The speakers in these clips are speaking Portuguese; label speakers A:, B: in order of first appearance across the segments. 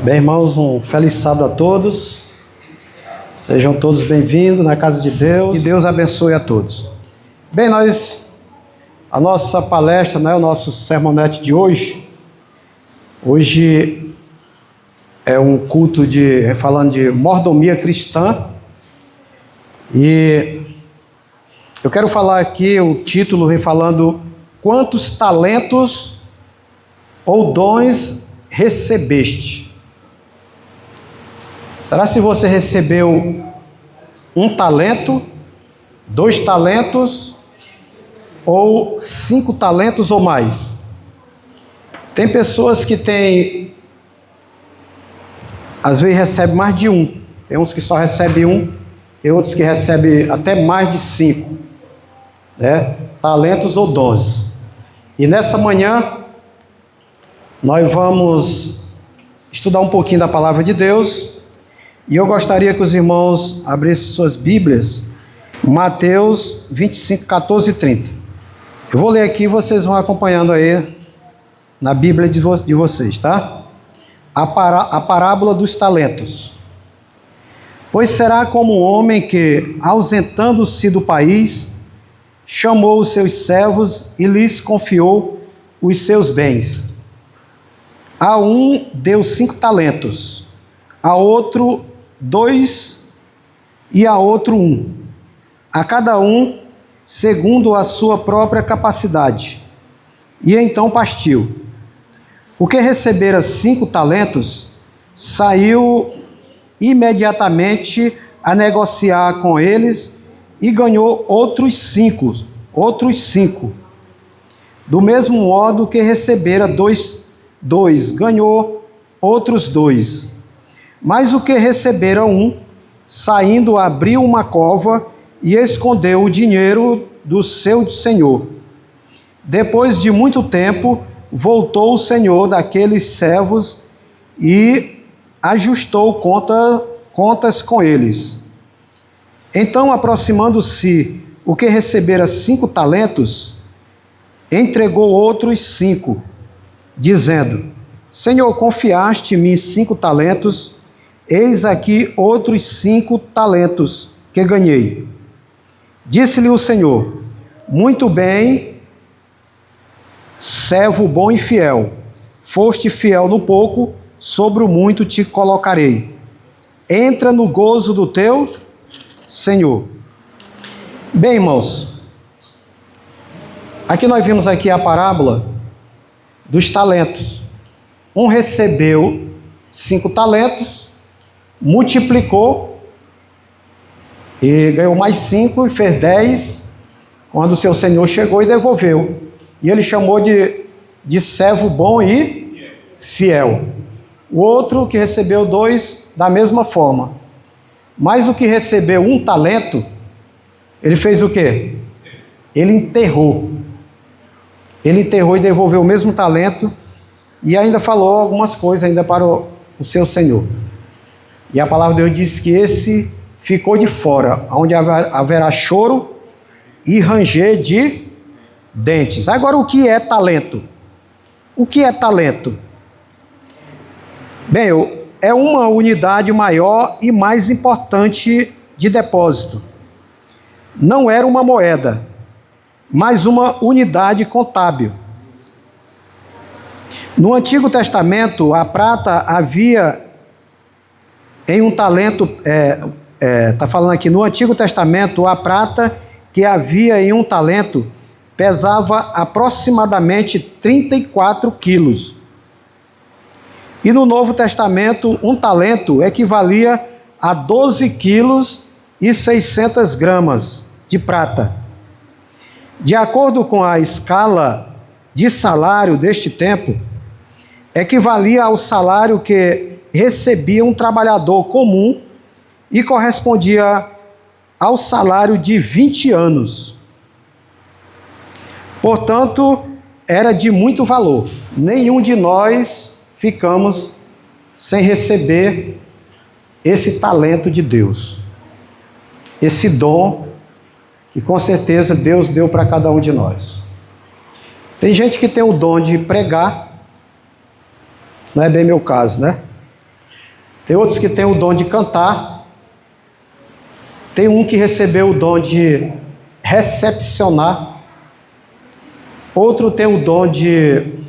A: Bem, irmãos, um feliz sábado a todos. Sejam todos bem-vindos na casa de Deus. E Deus abençoe a todos. Bem, a nossa palestra, o nosso sermonete de hoje é um culto falando de mordomia cristã. E eu quero falar aqui o título falando quantos talentos ou dons recebeste. Será se você recebeu 1 talento, 2 talentos ou 5 talentos ou mais? Tem pessoas que às vezes recebem mais de 1. Tem uns que só recebem 1, tem outros que recebem até mais de 5, talentos ou dons. E nessa manhã nós vamos estudar um pouquinho da palavra de Deus. E eu gostaria que os irmãos abrissem suas Bíblias, Mateus 25, 14 e 30. Eu vou ler aqui e vocês vão acompanhando aí na Bíblia de vocês, tá? A parábola dos talentos. Pois será como um homem que, ausentando-se do país, chamou os seus servos e lhes confiou os seus bens. A um deu 5 talentos, a outro 2 e a outro 1, a cada um segundo a sua própria capacidade. E então partiu. O que recebera 5 talentos saiu imediatamente a negociar com eles e ganhou outros 5. Do mesmo modo que recebera 2, ganhou outros 2. Mas o que recebera 1, saindo, abriu uma cova e escondeu o dinheiro do seu senhor. Depois de muito tempo, voltou o senhor daqueles servos e ajustou contas com eles. Então, aproximando-se o que recebera 5 talentos, entregou outros 5, dizendo: Senhor, confiaste-me 5 talentos, eis aqui outros 5 talentos que ganhei. Disse-lhe o Senhor: muito bem, servo bom e fiel. Foste fiel no pouco, sobre o muito te colocarei. Entra no gozo do teu Senhor. Bem, irmãos, aqui nós vimos aqui a parábola dos talentos. Um recebeu 5 talentos, multiplicou e ganhou mais 5 e fez 10, quando o seu senhor chegou e devolveu. E ele chamou de servo bom e fiel. O outro que recebeu 2, da mesma forma. Mas o que recebeu 1 talento, ele fez o quê? Ele enterrou. Ele enterrou e devolveu o mesmo talento e ainda falou algumas coisas ainda para o seu senhor. E a palavra de Deus diz que esse ficou de fora, onde haverá choro e ranger de dentes. Agora, o que é talento? O que é talento? Bem, é uma unidade maior e mais importante de depósito. Não era uma moeda, mas uma unidade contábil. No Antigo Testamento, a prata havia em um talento, está falando aqui, no Antigo Testamento, a prata que havia em um talento pesava aproximadamente 34 quilos. E no Novo Testamento, um talento equivalia a 12 quilos e 600 gramas de prata. De acordo com a escala de salário deste tempo, equivalia ao salário que recebia um trabalhador comum e correspondia ao salário de 20 anos. Portanto, era de muito valor. Nenhum de nós ficamos sem receber esse talento de Deus, esse dom que com certeza Deus deu para cada um de nós. Tem gente que tem o dom de pregar, Não é bem meu caso, né? Tem outros que têm o dom de cantar. Tem um que recebeu o dom de recepcionar. Outro tem o dom de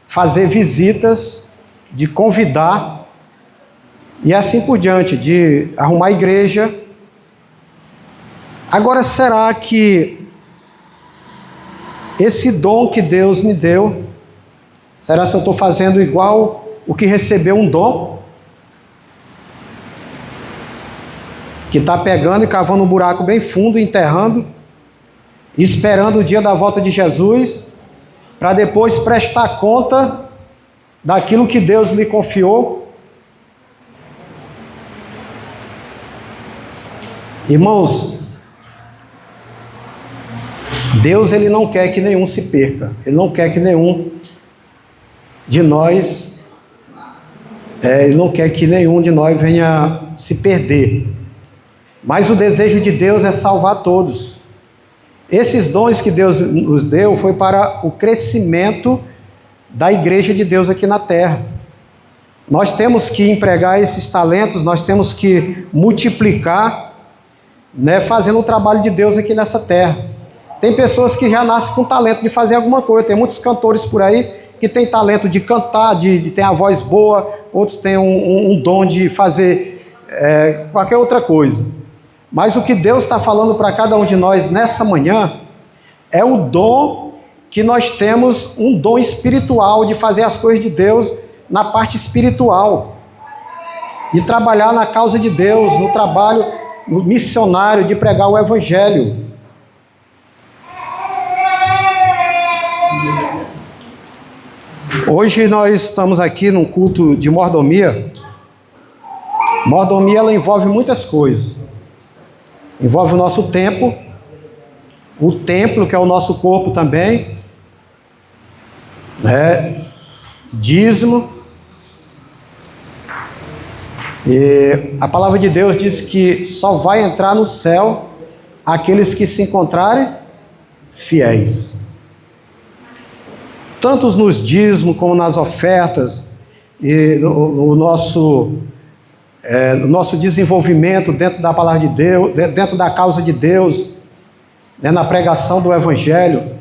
A: fazer visitas, de convidar, e assim por diante, de arrumar igreja. Agora, será que esse dom que Deus me deu, será que eu estou fazendo igual o que recebeu um dom? Que está pegando e cavando um buraco bem fundo, enterrando, esperando o dia da volta de Jesus, para depois prestar conta daquilo que Deus lhe confiou? Irmãos, Deus ele não quer que nenhum se perca. Ele não quer que nenhum de nós, Ele não quer que nenhum de nós venha se perder. Mas o desejo de Deus é salvar todos. Esses dons que Deus nos deu foi para o crescimento da igreja de Deus aqui na terra. Nós temos que empregar esses talentos, nós temos que multiplicar, né, fazendo o trabalho de Deus aqui nessa terra. Tem pessoas que já nascem com talento de fazer alguma coisa. Tem muitos cantores por aí que têm talento de cantar, de ter a voz boa. Outros têm um dom de fazer qualquer outra coisa. Mas o que Deus está falando para cada um de nós nessa manhã é o dom que nós temos, um dom espiritual de fazer as coisas de Deus na parte espiritual, de trabalhar na causa de Deus, no trabalho missionário, de pregar o Evangelho. Hoje nós estamos aqui num culto de mordomia. Mordomia ela envolve muitas coisas. Envolve o nosso tempo, o templo, que é o nosso corpo também, né? Dízimo. E a palavra de Deus diz que só vai entrar no céu aqueles que se encontrarem fiéis. Tanto nos dízimos como nas ofertas, e no nosso desenvolvimento dentro da palavra de Deus, dentro da causa de Deus, né, na pregação do Evangelho,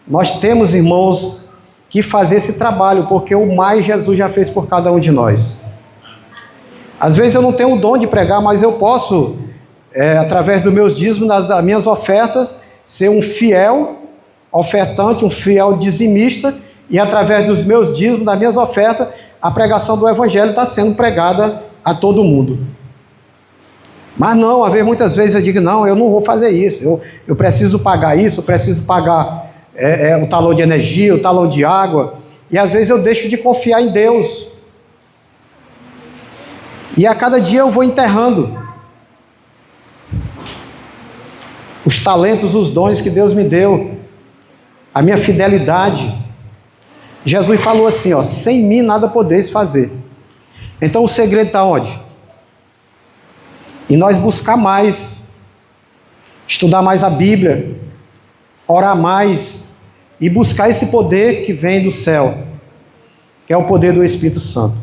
A: nós temos, irmãos, que fazer esse trabalho, porque o mais Jesus já fez por cada um de nós. Às vezes eu não tenho o dom de pregar, mas eu posso, através dos meus dízimos, das minhas ofertas, ser um fiel ofertante, um fiel dizimista, e através dos meus dízimos, das minhas ofertas, a pregação do Evangelho está sendo pregada a todo mundo. Mas não, muitas vezes eu digo, não, eu não vou fazer isso, eu preciso pagar isso, eu preciso pagar o talão de energia, o talão de água, e às vezes eu deixo de confiar em Deus, e a cada dia eu vou enterrando os talentos, os dons que Deus me deu, a minha fidelidade. Jesus falou assim, sem mim nada podeis fazer. Então o segredo está onde? E nós buscar mais, estudar mais a Bíblia, orar mais e buscar esse poder que vem do céu, que é o poder do Espírito Santo.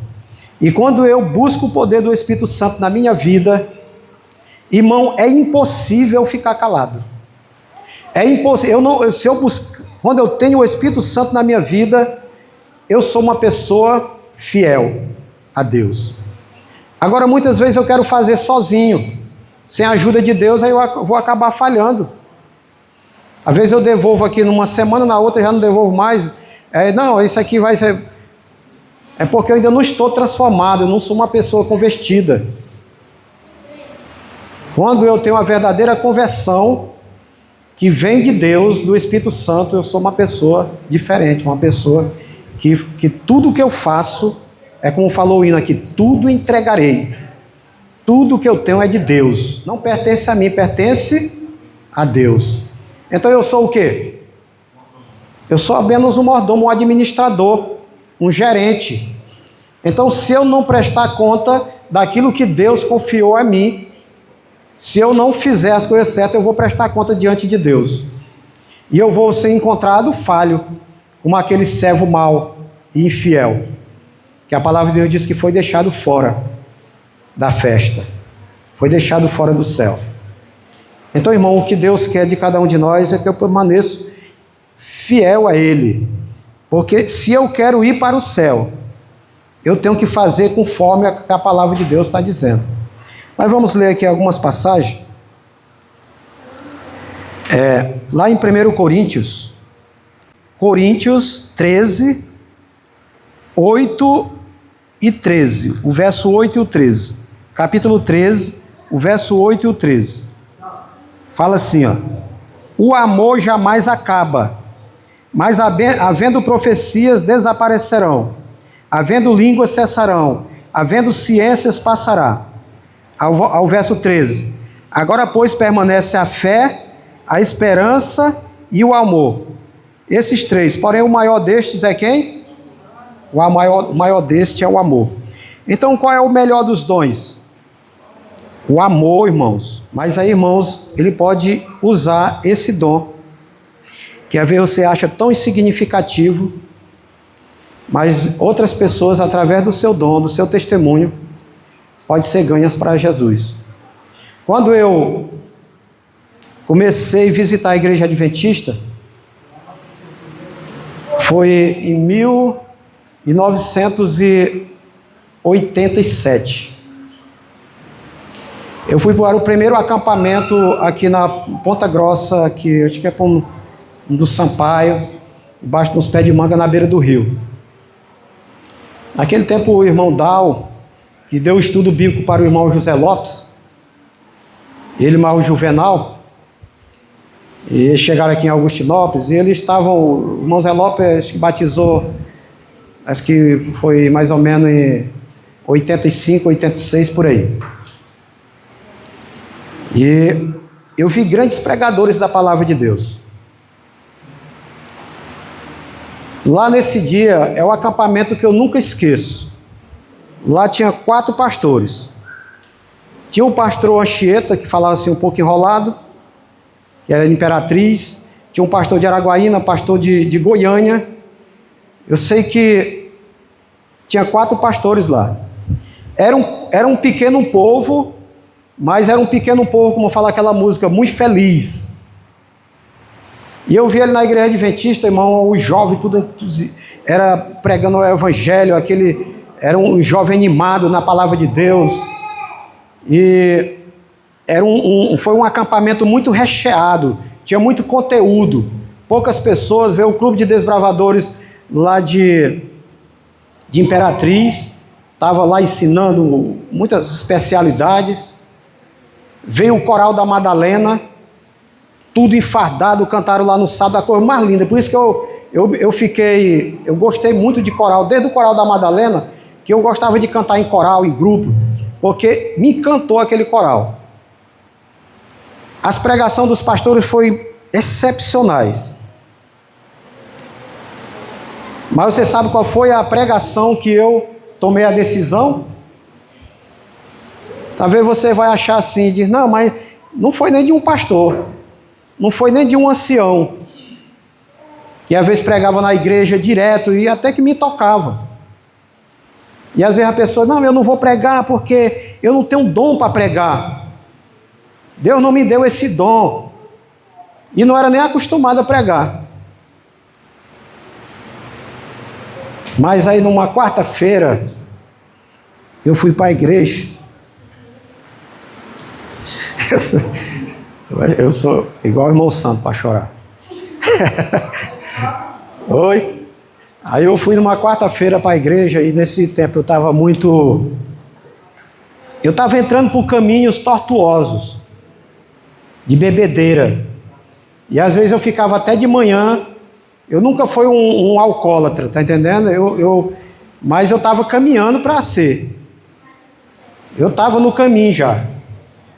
A: E quando eu busco o poder do Espírito Santo na minha vida, irmão, é impossível ficar calado. É impossível. Quando eu tenho o Espírito Santo na minha vida, eu sou uma pessoa fiel a Deus. Agora, muitas vezes eu quero fazer sozinho, sem a ajuda de Deus, aí eu vou acabar falhando. Às vezes eu devolvo aqui numa semana, na outra já não devolvo mais. Não, isso aqui vai ser... É porque eu ainda não estou transformado, eu não sou uma pessoa convertida. Quando eu tenho a verdadeira conversão, que vem de Deus, do Espírito Santo, eu sou uma pessoa diferente, uma pessoa que tudo que eu faço, é como falou o hino aqui, tudo entregarei. Tudo que eu tenho é de Deus. Não pertence a mim, pertence a Deus. Então eu sou o quê? Eu sou apenas um mordomo, um administrador, um gerente. Então, se eu não prestar conta daquilo que Deus confiou a mim, se eu não fizer as coisas certas, eu vou prestar conta diante de Deus. E eu vou ser encontrado falho, como aquele servo mau e infiel. que a palavra de Deus diz que foi deixado fora da festa, foi deixado fora do céu. Então, irmão, o que Deus quer de cada um de nós é que eu permaneça fiel a Ele, porque se eu quero ir para o céu, eu tenho que fazer conforme a palavra de Deus está dizendo. Mas vamos ler aqui algumas passagens. Lá em 1 Coríntios 13, 8 e 13, o verso 8 e o 13. Capítulo 13, o verso 8 e o 13. Fala assim, ó: o amor jamais acaba, mas havendo profecias desaparecerão, havendo línguas cessarão, havendo ciências passará. Ao verso 13: agora, pois, permanece a fé, a esperança e o amor. Esses três, porém o maior destes é quem? O maior deste é o amor. Então, qual é o melhor dos dons? O amor, irmãos. Mas aí, irmãos, ele pode usar esse dom, que às vezes você acha tão insignificativo, mas outras pessoas, através do seu dom, do seu testemunho, podem ser ganhas para Jesus. Quando eu comecei a visitar a igreja adventista, foi em 1987. Eu fui para o primeiro acampamento aqui na Ponta Grossa, que acho que é do Sampaio, embaixo dos pés de manga, na beira do rio. Naquele tempo, o irmão Dal, que deu estudo bíblico para o irmão José Lopes, ele mais o Juvenal, e eles chegaram aqui em Augustinópolis, e eles estavam, o irmão Zé Lopes batizou, acho que foi mais ou menos em 85, 86, por aí. E eu vi grandes pregadores da palavra de Deus. Lá nesse dia, é o acampamento que eu nunca esqueço. Lá tinha 4 pastores. Tinha um pastor Anchieta, que falava assim um pouco enrolado, que era de Imperatriz. Tinha um pastor de Araguaína, pastor de Goiânia. Eu sei que tinha 4 pastores lá. Era um pequeno povo, mas era um pequeno povo, como fala aquela música, muito feliz. E eu vi ele na igreja adventista, irmão, o jovem, tudo era pregando o evangelho, era um jovem animado na palavra de Deus. E foi um acampamento muito recheado, tinha muito conteúdo, poucas pessoas. Veio o clube de desbravadores lá de Imperatriz, estava lá ensinando muitas especialidades. Veio o coral da Madalena, tudo enfardado, cantaram lá no sábado, a coisa mais linda. Por isso que eu gostei muito de coral, desde o coral da Madalena, que eu gostava de cantar em coral, em grupo, porque me encantou aquele coral. As pregações dos pastores foram excepcionais. Mas você sabe qual foi a pregação que eu tomei a decisão? Talvez você vai achar assim, diz, não, mas não foi nem de um pastor, não foi nem de um ancião, que às vezes pregava na igreja direto e até que me tocava. E às vezes a pessoa, não, eu não vou pregar porque eu não tenho dom para pregar. Deus não me deu esse dom. E não era nem acostumado a pregar. Mas aí numa quarta-feira, eu fui para a igreja. Eu sou igual o irmão Santo para chorar. Oi? Aí eu fui numa quarta-feira para a igreja e nesse tempo eu estava entrando por caminhos tortuosos, de bebedeira. E às vezes eu ficava até de manhã. Eu nunca fui um alcoólatra, tá entendendo? Mas eu estava caminhando para ser. Eu estava no caminho já.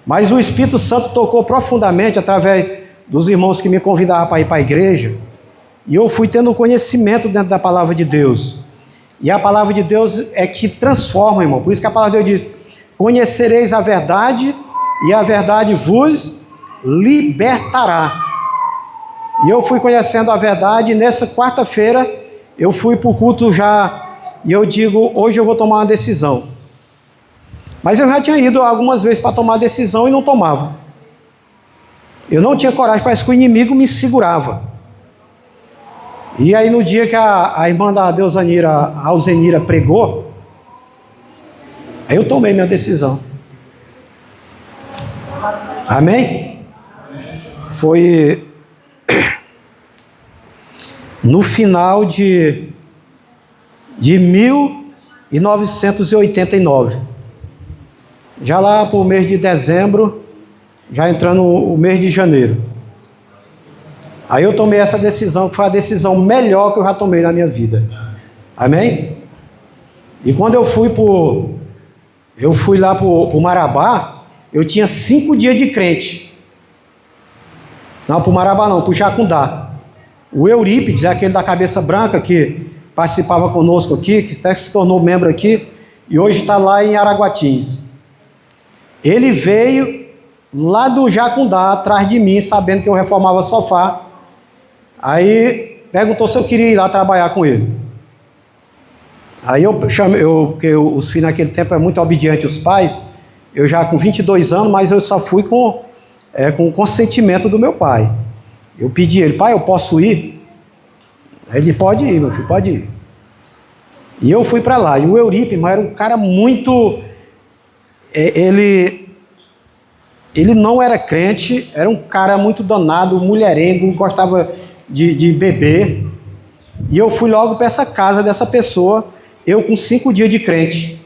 A: Mas o Espírito Santo tocou profundamente através dos irmãos que me convidavam para ir para a igreja. E eu fui tendo conhecimento dentro da palavra de Deus. E a palavra de Deus é que transforma, irmão. Por isso que a palavra de Deus diz, conhecereis a verdade e a verdade vos libertará. E eu fui conhecendo a verdade, e nessa quarta-feira eu fui para o culto já e eu digo, hoje eu vou tomar uma decisão. Mas eu já tinha ido algumas vezes para tomar decisão e não tomava. Eu não tinha coragem, parece que o inimigo me segurava. E aí no dia que a irmã da Deusanira, a Alzenira, pregou, aí eu tomei minha decisão. Amém? Foi no final de 1989. Já lá para o mês de dezembro, já entrando o mês de janeiro. Aí eu tomei essa decisão, que foi a decisão melhor que eu já tomei na minha vida. Amém? E quando eu fui lá para o Marabá, eu tinha 5 dias de crente. Não, para o Marabá não, para o Jacundá. O Eurípides, aquele da cabeça branca que participava conosco aqui, que até se tornou membro aqui, e hoje está lá em Araguatins. Ele veio lá do Jacundá, atrás de mim, sabendo que eu reformava sofá. Aí perguntou se eu queria ir lá trabalhar com ele. Aí eu chamei, porque os filhos naquele tempo é muito obediente aos pais, eu já com 22 anos, mas eu só fui com o consentimento do meu pai. Eu pedi a ele, pai, eu posso ir? Aí ele, pode ir, meu filho, pode ir. E eu fui para lá, e o Eurípides era um cara muito... Ele não era crente, era um cara muito danado, mulherengo, gostava de beber. E eu fui logo para essa casa dessa pessoa, eu com 5 dias de crente.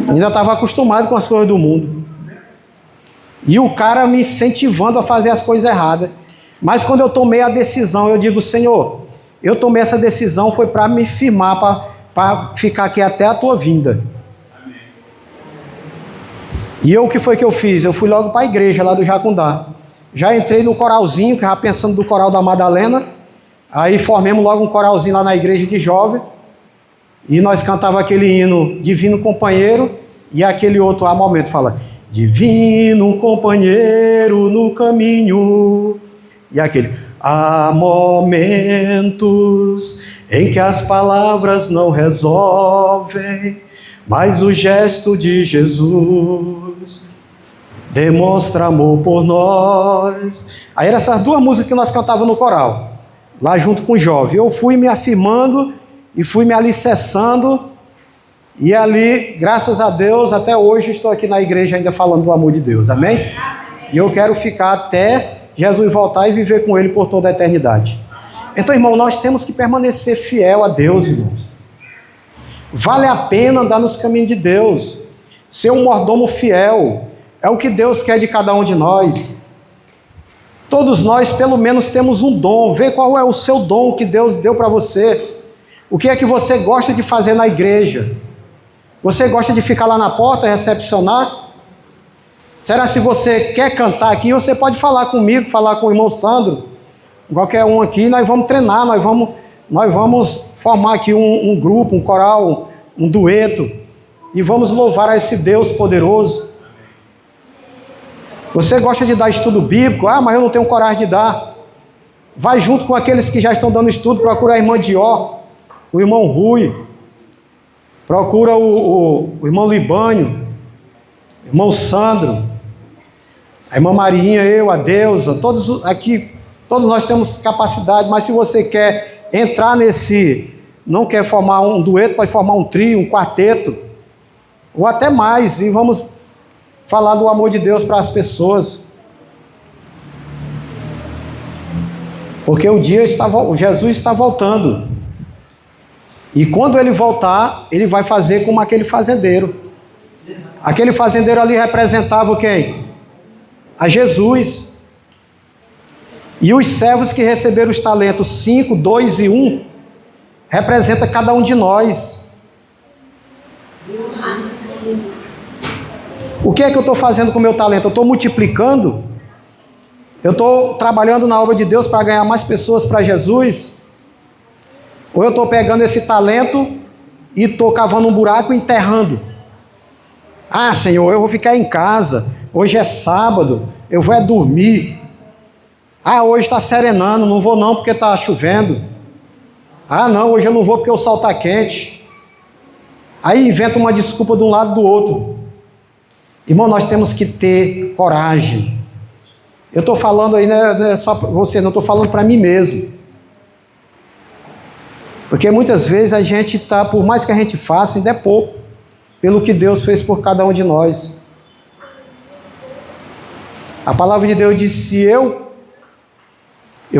A: Ainda estava acostumado com as coisas do mundo. E o cara me incentivando a fazer as coisas erradas. Mas quando eu tomei a decisão, eu digo, Senhor, eu tomei essa decisão, foi para me firmar, para ficar aqui até a tua vinda. E o que foi que eu fiz? Eu fui logo para a igreja lá do Jacundá. Já entrei no coralzinho, que já pensando do coral da Madalena. Aí formemos logo um coralzinho lá na igreja de jovem. E nós cantava aquele hino Divino Companheiro. E aquele outro a momento fala: Divino Companheiro no caminho. E aquele: há momentos em que as palavras não resolvem, mas o gesto de Jesus demonstra amor por nós. Aí eram essas 2 músicas que nós cantávamos no coral, lá junto com o jovem. Eu fui me afirmando e fui me alicerçando. E ali, graças a Deus, até hoje estou aqui na igreja ainda falando do amor de Deus. Amém? E eu quero ficar até Jesus voltar e viver com Ele por toda a eternidade. Então, irmão, nós temos que permanecer fiel a Deus, irmãos. Vale a pena andar nos caminhos de Deus, ser um mordomo fiel, é o que Deus quer de cada um de nós. Todos nós, pelo menos, temos um dom. Vê qual é o seu dom que Deus deu para você. O que é que você gosta de fazer na igreja? Você gosta de ficar lá na porta, recepcionar? Será se você quer cantar aqui, você pode falar comigo, falar com o irmão Sandro, qualquer um aqui, nós vamos treinar, nós vamos formar aqui um grupo, um coral, um dueto, e vamos louvar a esse Deus poderoso. Você gosta de dar estudo bíblico? Ah, mas eu não tenho coragem de dar. Vai junto com aqueles que já estão dando estudo, procura a irmã Dió, o irmão Rui, procura o irmão Libânio, o irmão Sandro, a irmã Marinha, eu, a Deusa, todos aqui, todos nós temos capacidade, mas se você quer entrar não quer formar um dueto, pode formar um trio, um quarteto, ou até mais, e vamos falar do amor de Deus para as pessoas. Porque Jesus está voltando. E quando ele voltar, ele vai fazer como aquele fazendeiro. Aquele fazendeiro ali representava quem? A Jesus. E os servos que receberam os talentos 5, 2 e 1, representa cada um de nós. O que é que eu estou fazendo com o meu talento? Eu estou multiplicando? Eu estou trabalhando na obra de Deus para ganhar mais pessoas para Jesus? Ou eu estou pegando esse talento e estou cavando um buraco e enterrando? Ah, Senhor, eu vou ficar em casa, hoje é sábado, eu vou dormir. Ah, hoje está serenando, não vou não porque está chovendo. Ah, não, hoje eu não vou porque o sol está quente. Aí inventa uma desculpa de um lado do outro. Irmão, nós temos que ter coragem. Eu estou falando aí, não é só para você, não estou falando para mim mesmo. Porque muitas vezes a gente está, por mais que a gente faça, ainda é pouco, pelo que Deus fez por cada um de nós. A palavra de Deus diz: se eu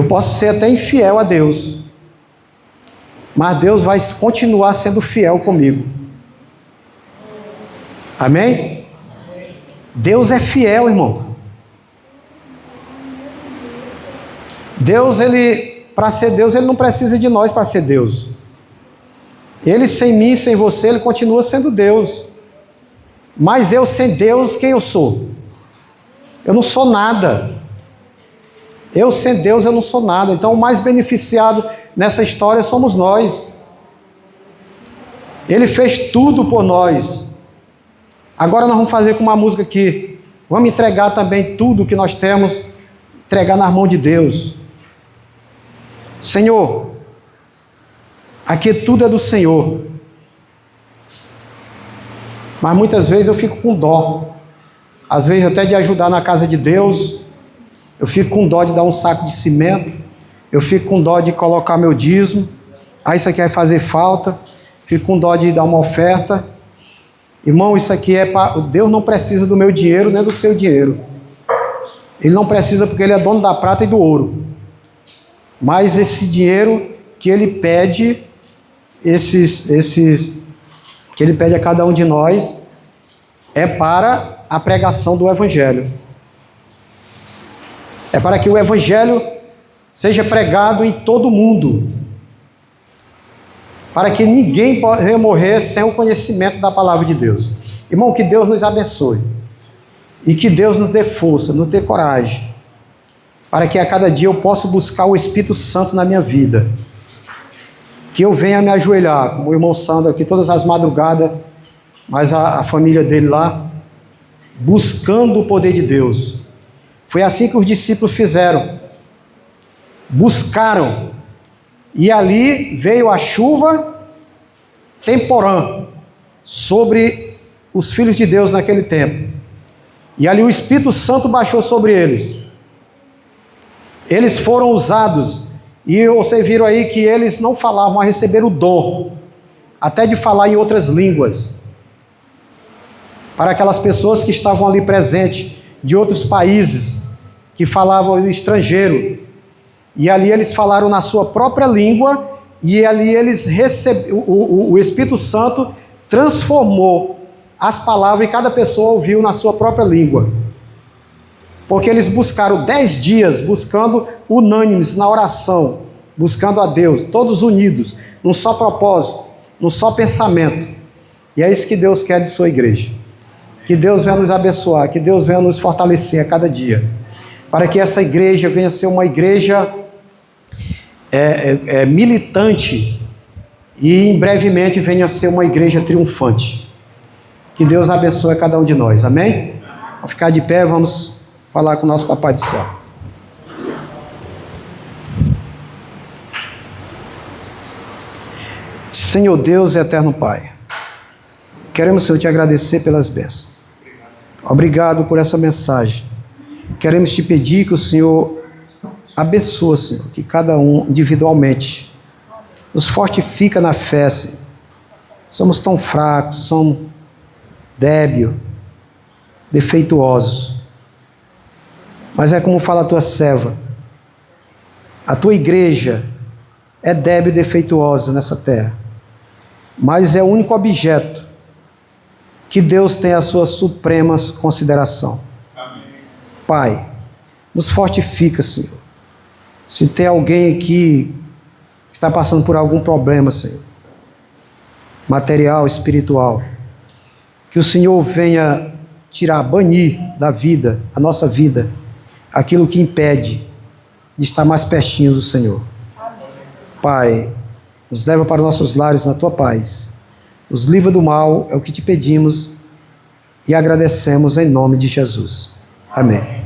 A: posso ser até infiel a Deus, mas Deus vai continuar sendo fiel comigo. Amém? Deus é fiel, irmão. Deus, para ser Deus, Ele não precisa de nós para ser Deus. Ele sem mim, sem você, Ele continua sendo Deus. Mas eu sem Deus, quem eu sou? Eu não sou nada. Eu sem Deus, eu não sou nada. Então o mais beneficiado nessa história somos nós. Ele fez tudo por nós. Agora nós vamos fazer com uma música aqui. Vamos entregar também tudo que nós temos, entregar nas mãos de Deus. Senhor, aqui tudo é do Senhor. Mas muitas vezes eu fico com dó. Às vezes até de ajudar na casa de Deus. Eu fico com dó de dar um saco de cimento. Eu fico com dó de colocar meu dízimo. Ah, isso aqui vai fazer falta. Fico com dó de dar uma oferta. Irmão, isso aqui é para... Deus não precisa do meu dinheiro, nem do seu dinheiro. Ele não precisa porque Ele é dono da prata e do ouro. Mas esse dinheiro que Ele pede, que Ele pede a cada um de nós, é para a pregação do Evangelho. É para que o Evangelho seja pregado em todo o mundo. Para que ninguém possa morrer sem o conhecimento da palavra de Deus. Irmão, que Deus nos abençoe. E que Deus nos dê força, nos dê coragem. Para que a cada dia eu possa buscar o Espírito Santo na minha vida. Que eu venha me ajoelhar, como o irmão Sandro aqui, todas as madrugadas, mas a família dele lá, buscando o poder de Deus. Foi assim que os discípulos fizeram. Buscaram. E ali veio a chuva temporã sobre os filhos de Deus naquele tempo. E ali o Espírito Santo baixou sobre eles. Eles foram usados. E vocês viram aí que eles não falavam, mas receberam o dom, até de falar em outras línguas. Para aquelas pessoas que estavam ali presentes, de outros países, que falavam estrangeiro. E ali eles falaram na sua própria língua, e ali eles o Espírito Santo transformou as palavras e cada pessoa ouviu na sua própria língua. Porque eles buscaram 10 dias, buscando unânimes na oração, buscando a Deus, todos unidos, num só propósito, num só pensamento. E é isso que Deus quer de sua igreja. Que Deus venha nos abençoar, que Deus venha nos fortalecer a cada dia. Para que essa igreja venha ser uma igreja militante e em brevemente venha ser uma igreja triunfante. Que Deus abençoe a cada um de nós, amém? Vamos ficar de pé, vamos falar com o nosso Papai do Céu. Senhor Deus e eterno Pai, queremos, Senhor, te agradecer pelas bênçãos. Obrigado por essa mensagem. Queremos te pedir que o Senhor abençoe, Senhor, que cada um individualmente nos fortifica na fé, Senhor. Somos tão fracos, somos débeis, defeituosos. Mas é como fala a tua serva, a tua igreja é débil e defeituosa nessa terra, mas é o único objeto que Deus tem a sua suprema consideração. Amém. Pai, nos fortifica, Senhor. Se tem alguém aqui que está passando por algum problema, Senhor, material, espiritual, que o Senhor venha tirar, banir da vida, a nossa vida, aquilo que impede de estar mais pertinho do Senhor. Amém. Pai, nos leva para nossos lares na tua paz. Nos livra do mal, é o que te pedimos e agradecemos em nome de Jesus. Amém.